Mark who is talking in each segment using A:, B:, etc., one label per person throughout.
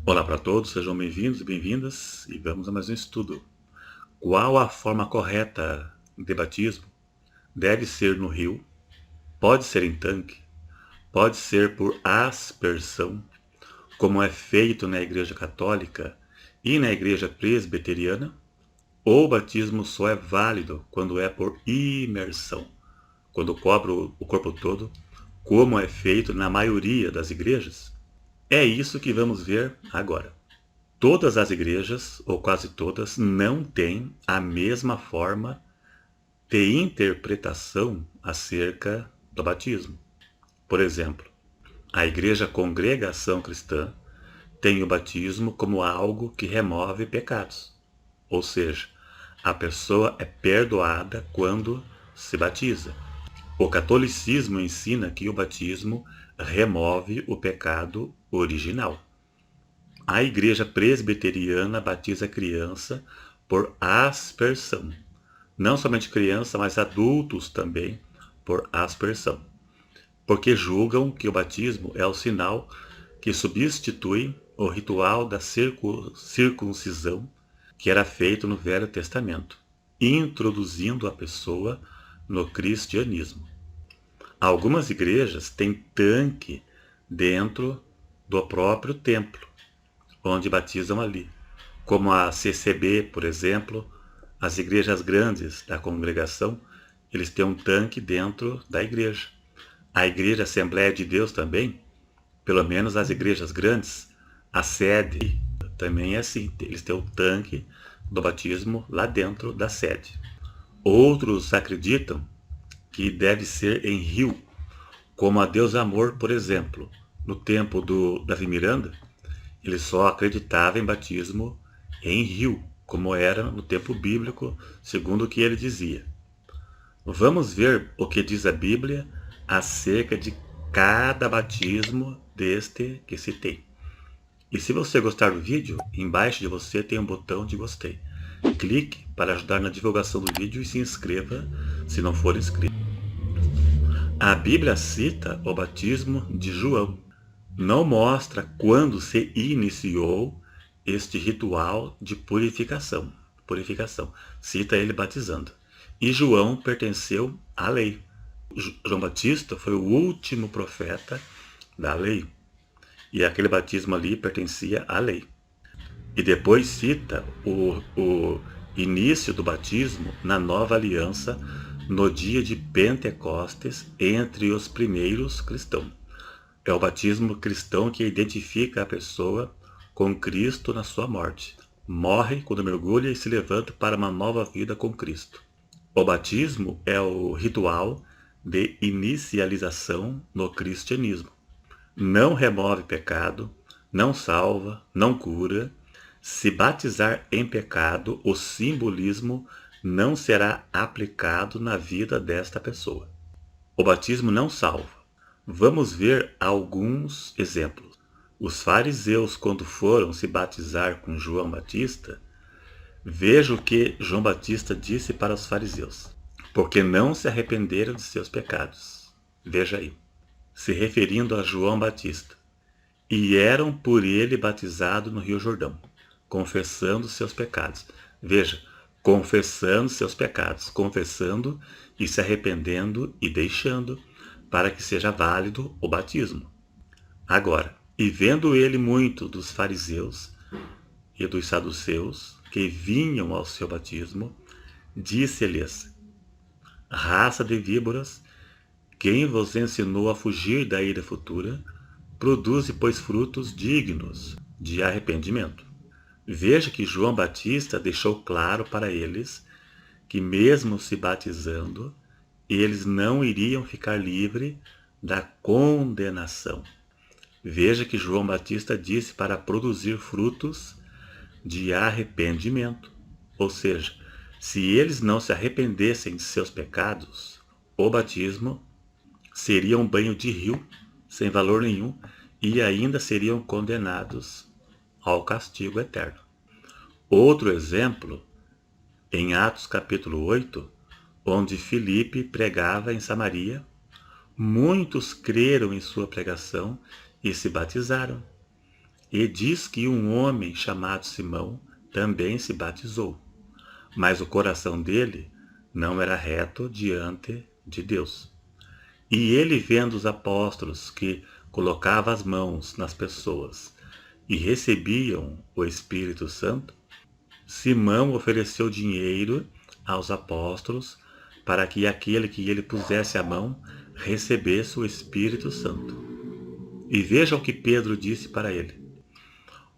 A: Olá para todos, sejam bem-vindos e bem-vindas e vamos a mais um estudo. Qual a forma correta de batismo? Deve ser no rio? Pode ser em tanque? Pode ser por aspersão, como é feito na Igreja Católica e na Igreja Presbiteriana? Ou o batismo só é válido quando é por imersão, quando cobre o corpo todo, como é feito na maioria das igrejas? É isso que vamos ver agora. Todas as igrejas, ou quase todas, não têm a mesma forma de interpretação acerca do batismo. Por exemplo, a Igreja Congregação Cristã tem o batismo como algo que remove pecados, ou seja, a pessoa é perdoada quando se batiza. O catolicismo ensina que o batismo remove o pecado original. A Igreja Presbiteriana batiza a criança por aspersão. Não somente criança, mas adultos também por aspersão. Porque julgam que o batismo é o sinal que substitui o ritual da circuncisão que era feito no Velho Testamento, introduzindo a pessoa no cristianismo. Algumas igrejas têm tanque dentro do próprio templo, onde batizam ali, como a CCB, por exemplo, as igrejas grandes da congregação, eles têm um tanque dentro da igreja. A Igreja Assembleia de Deus também, pelo menos as igrejas grandes, a sede também é assim, eles têm o tanque do batismo lá dentro da sede. Outros acreditam que deve ser em rio, como a Deus Amor, por exemplo. No tempo do Davi Miranda, ele só acreditava em batismo em rio, como era no tempo bíblico, segundo o que ele dizia. Vamos ver o que diz a Bíblia acerca de cada batismo deste que citei. E se você gostar do vídeo, embaixo de você tem um botão de gostei. Clique para ajudar na divulgação do vídeo e se inscreva se não for inscrito. A Bíblia cita o batismo de João. Não mostra quando se iniciou este ritual de purificação. Cita ele batizando. E João pertenceu à lei. João Batista foi o último profeta da lei. E aquele batismo ali pertencia à lei. E depois cita o início do batismo na nova aliança no dia de Pentecostes entre os primeiros cristãos. É o batismo cristão que identifica a pessoa com Cristo na sua morte. Morre quando mergulha e se levanta para uma nova vida com Cristo. O batismo é o ritual de inicialização no cristianismo. Não remove pecado, não salva, não cura. Se batizar em pecado, o simbolismo não será aplicado na vida desta pessoa. O batismo não salva. Vamos ver alguns exemplos. Os fariseus, quando foram se batizar com João Batista, veja o que João Batista disse para os fariseus: porque não se arrependeram de seus pecados. Veja aí, se referindo a João Batista. E eram por ele batizados no Rio Jordão, confessando seus pecados. Veja, confessando seus pecados, confessando e se arrependendo e deixando, para que seja válido o batismo. Agora, e vendo ele muito dos fariseus e dos saduceus que vinham ao seu batismo, disse-lhes: raça de víboras, quem vos ensinou a fugir da ira futura, produze, pois, frutos dignos de arrependimento. Veja que João Batista deixou claro para eles que, mesmo se batizando, eles não iriam ficar livres da condenação. Veja que João Batista disse para produzir frutos de arrependimento. Ou seja, se eles não se arrependessem de seus pecados, o batismo seria um banho de rio, sem valor nenhum, e ainda seriam condenados ao castigo eterno. Outro exemplo, em Atos capítulo 8, onde Filipe pregava em Samaria, muitos creram em sua pregação e se batizaram. E diz que um homem chamado Simão também se batizou, mas o coração dele não era reto diante de Deus. E ele, vendo os apóstolos que colocavam as mãos nas pessoas e recebiam o Espírito Santo, Simão ofereceu dinheiro aos apóstolos para que aquele que ele pusesse a mão recebesse o Espírito Santo. E veja o que Pedro disse para ele: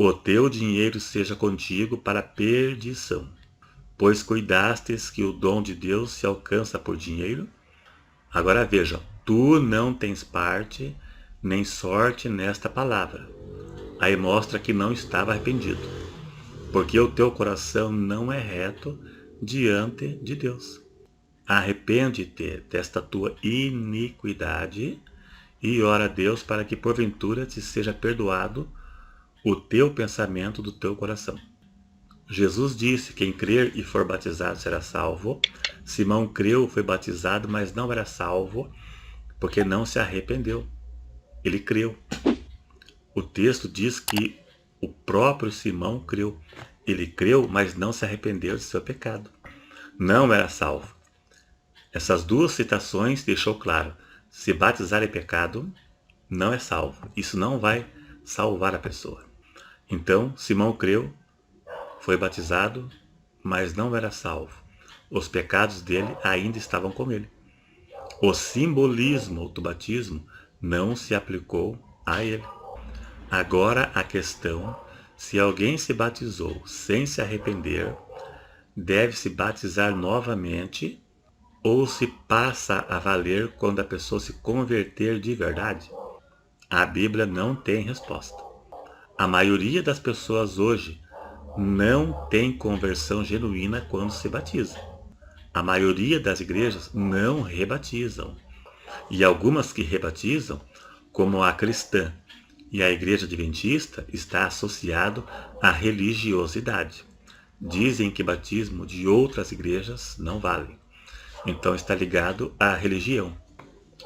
A: o teu dinheiro seja contigo para a perdição, pois cuidastes que o dom de Deus se alcança por dinheiro. Agora veja, tu não tens parte nem sorte nesta palavra. Aí mostra que não estava arrependido, porque o teu coração não é reto diante de Deus. Arrepende-te desta tua iniquidade e ora a Deus para que porventura te seja perdoado o teu pensamento do teu coração. Jesus disse: quem crer e for batizado será salvo. Simão creu, foi batizado, mas não era salvo, porque não se arrependeu. Ele creu. O texto diz que o próprio Simão creu. Ele creu, mas não se arrependeu de seu pecado. Não era salvo. Essas duas citações deixou claro: se batizar é pecado, não é salvo. Isso não vai salvar a pessoa. Então, Simão creu, foi batizado, mas não era salvo. Os pecados dele ainda estavam com ele. O simbolismo do batismo não se aplicou a ele. Agora a questão: se alguém se batizou sem se arrepender, deve se batizar novamente ou se passa a valer quando a pessoa se converter de verdade? A Bíblia não tem resposta. A maioria das pessoas hoje não tem conversão genuína quando se batiza. A maioria das igrejas não rebatizam. E algumas que rebatizam, como a cristã e a igreja adventista, está associado à religiosidade. Dizem que batismo de outras igrejas não vale. Então está ligado à religião.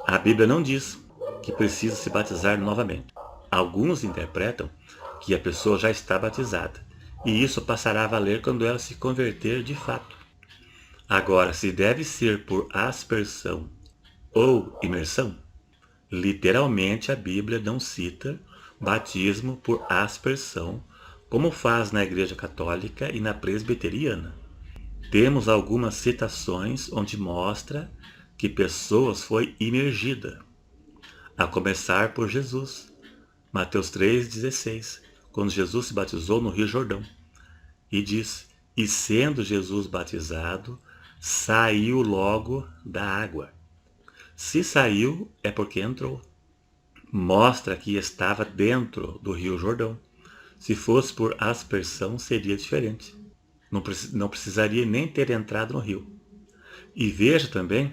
A: A Bíblia não diz que precisa se batizar novamente. Alguns interpretam que a pessoa já está batizada, e isso passará a valer quando ela se converter de fato. Agora, se deve ser por aspersão ou imersão, literalmente a Bíblia não cita batismo por aspersão, como faz na Igreja Católica e na Presbiteriana. Temos algumas citações onde mostra que pessoas foi imergida, a começar por Jesus. Mateus 3,16, quando Jesus se batizou no Rio Jordão. E diz: e sendo Jesus batizado, saiu logo da água. Se saiu, é porque entrou. Mostra que estava dentro do Rio Jordão. Se fosse por aspersão, seria diferente. Não precisaria nem ter entrado no rio. E veja também,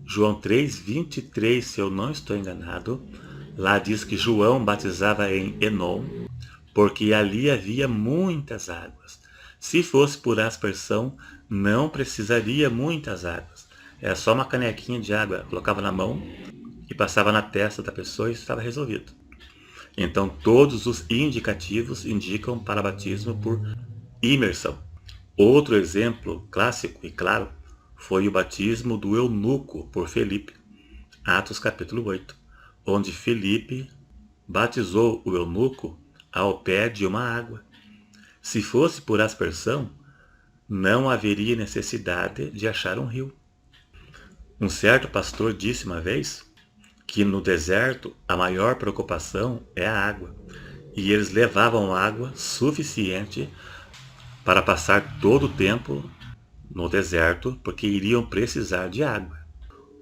A: João 3,23, se eu não estou enganado, lá diz que João batizava em Enom, porque ali havia muitas águas. Se fosse por aspersão, não precisaria muitas águas. Era só uma canequinha de água, colocava na mão e passava na testa da pessoa e estava resolvido. Então todos os indicativos indicam para batismo por imersão. Outro exemplo clássico e claro foi o batismo do eunuco por Felipe, Atos capítulo 8, onde Felipe batizou o eunuco ao pé de uma água. Se fosse por aspersão, não haveria necessidade de achar um rio. Um certo pastor disse uma vez que no deserto a maior preocupação é a água, e eles levavam água suficiente para passar todo o tempo no deserto, porque iriam precisar de água.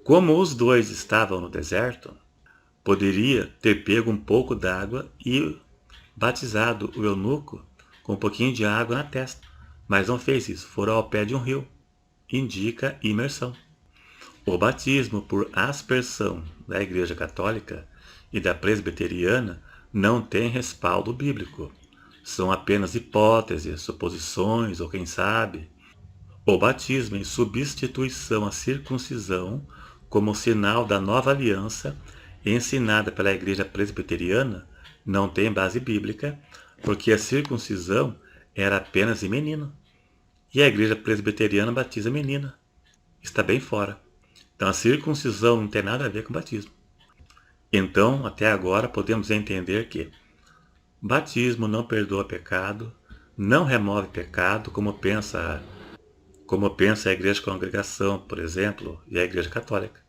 A: Como os dois estavam no deserto, poderia ter pego um pouco d'água e batizado o eunuco com um pouquinho de água na testa, mas não fez isso, foram ao pé de um rio. Indica imersão. O batismo por aspersão da Igreja Católica e da Presbiteriana não tem respaldo bíblico. São apenas hipóteses, suposições ou quem sabe. O batismo em substituição à circuncisão como sinal da nova aliança ensinada pela Igreja Presbiteriana Não tem base bíblica, porque a circuncisão era apenas em menino. E a igreja presbiteriana batiza menina. Está bem fora. Então a circuncisão não tem nada a ver com batismo. Então, até agora, podemos entender que batismo não perdoa pecado, não remove pecado, como pensa a Igreja Congregação, por exemplo, e a Igreja Católica.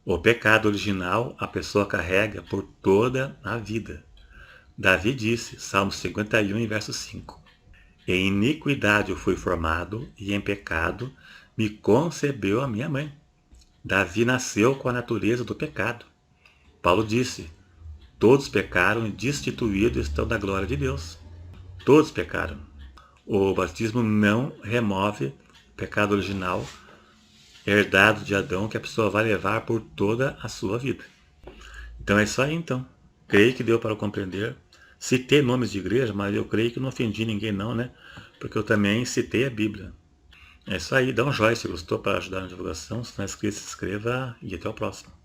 A: O pecado original a pessoa carrega por toda a vida. Davi disse, Salmo 51, verso 5, em iniquidade eu fui formado, e em pecado me concebeu a minha mãe. Davi nasceu com a natureza do pecado. Paulo disse, todos pecaram e destituídos estão da glória de Deus. Todos pecaram. O batismo não remove o pecado original herdado de Adão que a pessoa vai levar por toda a sua vida. Então é isso aí, então. Creio que deu para compreender. Citei nomes de igreja, mas eu creio que não ofendi ninguém não, né? Porque eu também citei a Bíblia. É isso aí. Dá um joinha se gostou para ajudar na divulgação. Se não é inscrito, se inscreva e até o próximo.